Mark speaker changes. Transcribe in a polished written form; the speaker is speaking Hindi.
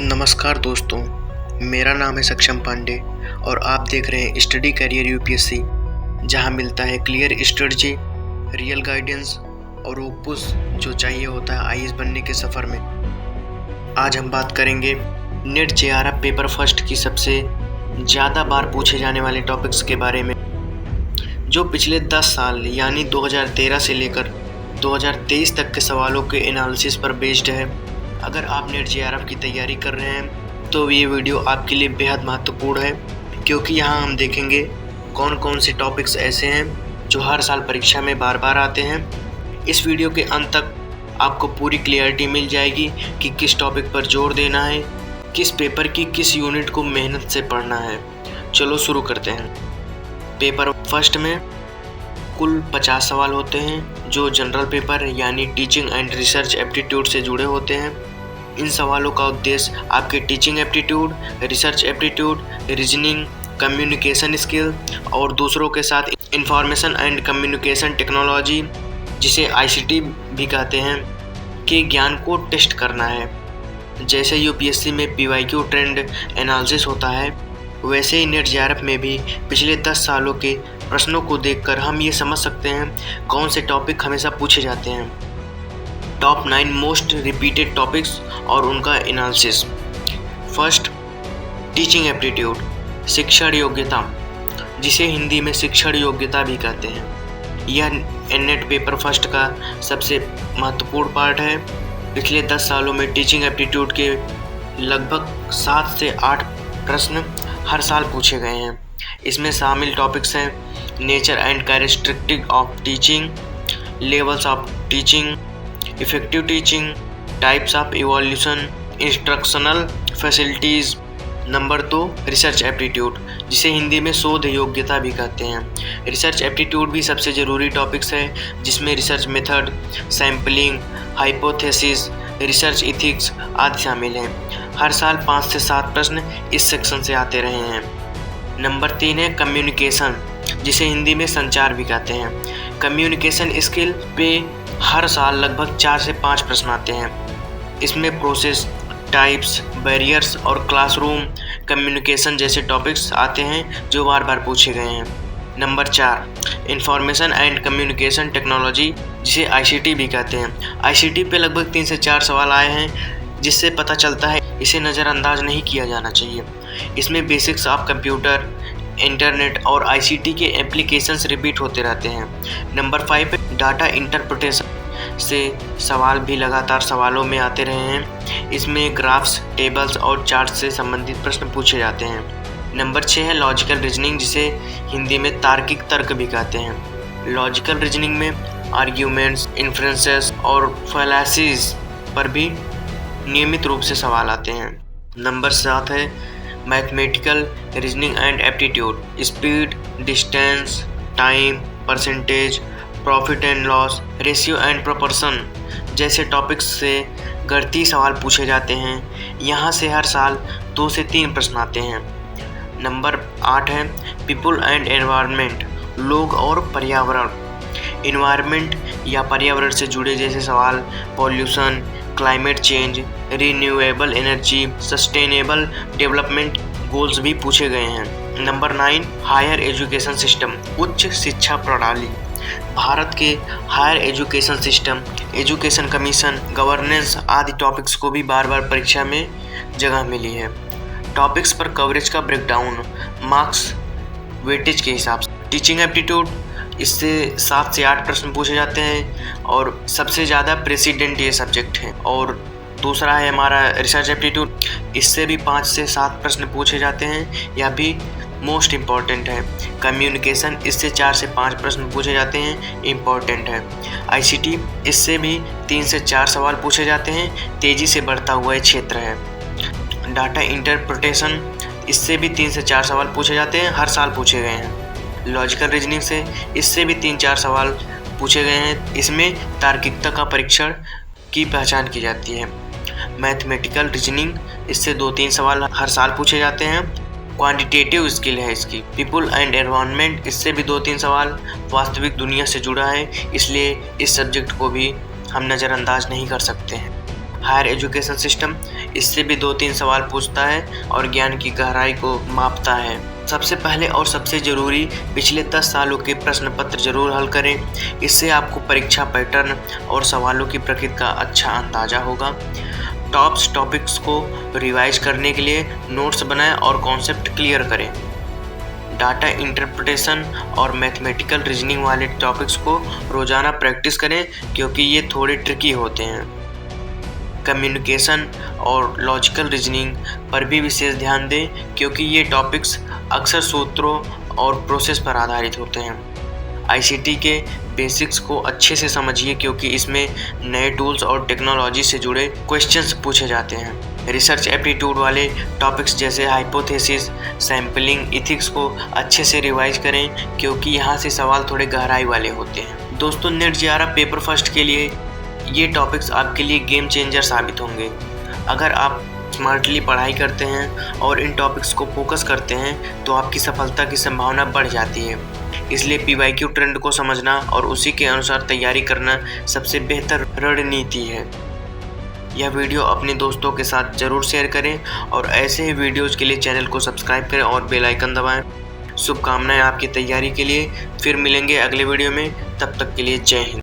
Speaker 1: नमस्कार दोस्तों, मेरा नाम है सक्षम पांडे और आप देख रहे हैं स्टडी करियर यूपीएससी, जहां मिलता है क्लियर स्ट्रेटजी, रियल गाइडेंस और वो पुश जो चाहिए होता है आईएएस बनने के सफ़र में। आज हम बात करेंगे नेट जेआरएफ पेपर फर्स्ट की सबसे ज़्यादा बार पूछे जाने वाले टॉपिक्स के बारे में, जो पिछले 10 साल यानी 2013 से लेकर 2023 तक के सवालों के एनालिसिस पर बेस्ड है। अगर आप नेट जेआरएफ की तैयारी कर रहे हैं तो ये वीडियो आपके लिए बेहद महत्वपूर्ण है, क्योंकि यहाँ हम देखेंगे कौन कौन से टॉपिक्स ऐसे हैं जो हर साल परीक्षा में बार बार आते हैं। इस वीडियो के अंत तक आपको पूरी क्लियरिटी मिल जाएगी कि किस टॉपिक पर जोर देना है, किस पेपर की किस यूनिट को मेहनत से पढ़ना है। चलो शुरू करते हैं। पेपर फर्स्ट में कुल 50 सवाल होते हैं जो जनरल पेपर यानी टीचिंग एंड रिसर्च एप्टीट्यूड से जुड़े होते हैं। इन सवालों का उद्देश्य आपके teaching aptitude, research aptitude, reasoning, communication skill और दूसरों के साथ इंफॉर्मेशन एंड कम्युनिकेशन टेक्नोलॉजी, जिसे आईसीटी भी कहते हैं, के ज्ञान को टेस्ट करना है। जैसे यूपीएससी में पीवाईक्यू ट्रेंड एनालिसिस होता है, वैसे ही नेट जेआरएफ में भी पिछले 10 सालों के प्रश्नों को देखकर हम ये समझ सकते हैं कौन से टॉपिक हमेशा पूछे जाते हैं। टॉप 9 मोस्ट रिपीटेड टॉपिक्स और उनका एनालिसिस। फर्स्ट, टीचिंग एप्टीट्यूड, शिक्षण योग्यता, जिसे हिंदी में शिक्षण योग्यता भी कहते हैं। यह नेट पेपर फर्स्ट का सबसे महत्वपूर्ण पार्ट है। पिछले 10 सालों में टीचिंग एप्टीट्यूड के लगभग 7 से 8 प्रश्न हर साल पूछे गए हैं। इसमें शामिल टॉपिक्स हैं nature and characteristic of teaching, levels of teaching, effective teaching, types of evolution, instructional facilities. Number 2, research aptitude, जिसे हिंदी में शोध योग्यता भी कहते हैं। रिसर्च एप्टीट्यूड भी सबसे ज़रूरी टॉपिक्स है, जिसमें research method, sampling, hypothesis, research ethics आदि शामिल हैं। हर साल 5 से 7 प्रश्न इस सेक्शन से आते रहे हैं। नंबर 3 है कम्युनिकेशन, जिसे हिंदी में संचार भी कहते हैं। कम्युनिकेशन स्किल पे हर साल लगभग 4 से 5 प्रश्न आते हैं। इसमें प्रोसेस, टाइप्स, बैरियर्स और क्लासरूम कम्युनिकेशन जैसे टॉपिक्स आते हैं जो बार बार पूछे गए हैं। Number 4, information and communication technology, जिसे आईसीटी भी कहते हैं। आईसीटी पे लगभग 3 से 4 सवाल आए हैं, जिससे पता चलता है इसे नज़रअंदाज नहीं किया जाना चाहिए। इसमें बेसिक्स ऑफ कंप्यूटर, इंटरनेट और आईसीटी के एप्लीकेशंस रिपीट होते रहते हैं। नंबर 5 है डाटा इंटरप्रिटेशन, से सवाल भी लगातार सवालों में आते रहे हैं। इसमें ग्राफ्स, टेबल्स और चार्ट से संबंधित प्रश्न पूछे जाते हैं। नंबर 6 है लॉजिकल रीजनिंग, जिसे हिंदी में तार्किक तर्क भी कहते हैं। लॉजिकल रीजनिंग में आर्ग्यूमेंट्स, इन्फ्रेंसेस और फैलासीज पर भी नियमित रूप से सवाल आते हैं। नंबर 7 है mathematical reasoning and aptitude, speed, distance, time, percentage, profit and loss, ratio and proportion जैसे टॉपिक्स से गणितीय सवाल पूछे जाते हैं। यहाँ से हर साल 2 से 3 प्रश्न आते हैं। नंबर 8 है पीपल एंड एनवायरनमेंट, लोग और पर्यावरण। इन्वायरमेंट या पर्यावरण से जुड़े जैसे सवाल pollution, climate change, renewable energy, sustainable development goals भी पूछे गए हैं। नंबर 9, हायर एजुकेशन सिस्टम, उच्च शिक्षा प्रणाली। भारत के higher education system, education commission, governance आदि टॉपिक्स को भी बार बार परीक्षा में जगह मिली है। टॉपिक्स पर कवरेज का ब्रेकडाउन मार्क्स वेटेज के हिसाब से। टीचिंग एप्टीट्यूड, इससे 7 से 8 प्रश्न पूछे जाते हैं और सबसे ज़्यादा प्रेसिडेंट ये सब्जेक्ट है। और दूसरा है हमारा रिसर्च एप्टीट्यूड, इससे भी 5 से 7 प्रश्न पूछे जाते हैं, यह भी मोस्ट इम्पॉर्टेंट है। कम्युनिकेशन, इससे 4 से 5 प्रश्न पूछे जाते हैं, इम्पॉर्टेंट है। आईसीटी, इससे भी 3 से 4 सवाल पूछे जाते हैं, तेज़ी से बढ़ता हुआ ये क्षेत्र है। डाटा इंटरप्रिटेशन, इससे भी 3 से 4 सवाल पूछे जाते हैं, हर साल पूछे गए हैं। लॉजिकल रीजनिंग से इससे भी 3-4 सवाल पूछे गए हैं। इसमें तार्किकता का परीक्षण की पहचान की जाती है। मैथमेटिकल रीजनिंग, इससे 2-3 सवाल हर साल पूछे जाते हैं। क्वांटिटेटिव स्किल है इसकी। पीपल एंड एनवायरनमेंट, इससे भी 2-3 सवाल वास्तविक दुनिया से जुड़ा है, इसलिए इस सब्जेक्ट को भी हम नज़रअंदाज नहीं कर सकते हैं। हायर एजुकेशन सिस्टम इससे भी 2-3 सवाल पूछता है और ज्ञान की गहराई को मापता है। सबसे पहले और सबसे ज़रूरी पिछले 10 सालों के प्रश्न पत्र जरूर हल करें। इससे आपको परीक्षा पैटर्न और सवालों की प्रकृति का अच्छा अंदाजा होगा। टॉपिक्स को रिवाइज करने के लिए नोट्स बनाएं और कॉन्सेप्ट क्लियर करें। डाटा इंटरप्रिटेशन और मैथमेटिकल रीजनिंग वाले टॉपिक्स को रोज़ाना प्रैक्टिस करें क्योंकि ये थोड़े ट्रिकी होते हैं। कम्युनिकेशन और लॉजिकल रीजनिंग पर भी विशेष ध्यान दें क्योंकि ये टॉपिक्स अक्सर सूत्रों और प्रोसेस पर आधारित होते हैं। आईसीटी के बेसिक्स को अच्छे से समझिए क्योंकि इसमें नए टूल्स और टेक्नोलॉजी से जुड़े क्वेश्चंस पूछे जाते हैं। रिसर्च एप्टीट्यूड वाले टॉपिक्स जैसे हाइपोथेसिस, सैम्पलिंग, इथिक्स को अच्छे से रिवाइज करें क्योंकि यहाँ से सवाल थोड़े गहराई वाले होते हैं। दोस्तों, नेट JRF पेपर फर्स्ट के लिए ये टॉपिक्स आपके लिए गेम चेंजर साबित होंगे। अगर आप स्मार्टली पढ़ाई करते हैं और इन टॉपिक्स को फोकस करते हैं तो आपकी सफलता की संभावना बढ़ जाती है। इसलिए PYQ ट्रेंड को समझना और उसी के अनुसार तैयारी करना सबसे बेहतर रणनीति है। यह वीडियो अपने दोस्तों के साथ ज़रूर शेयर करें और ऐसे ही वीडियोज़ के लिए चैनल को सब्सक्राइब करें और बेल आइकन दबाएं। शुभकामनाएं आपकी तैयारी के लिए। फिर मिलेंगे अगले वीडियो में, तब तक के लिए जय हिंद।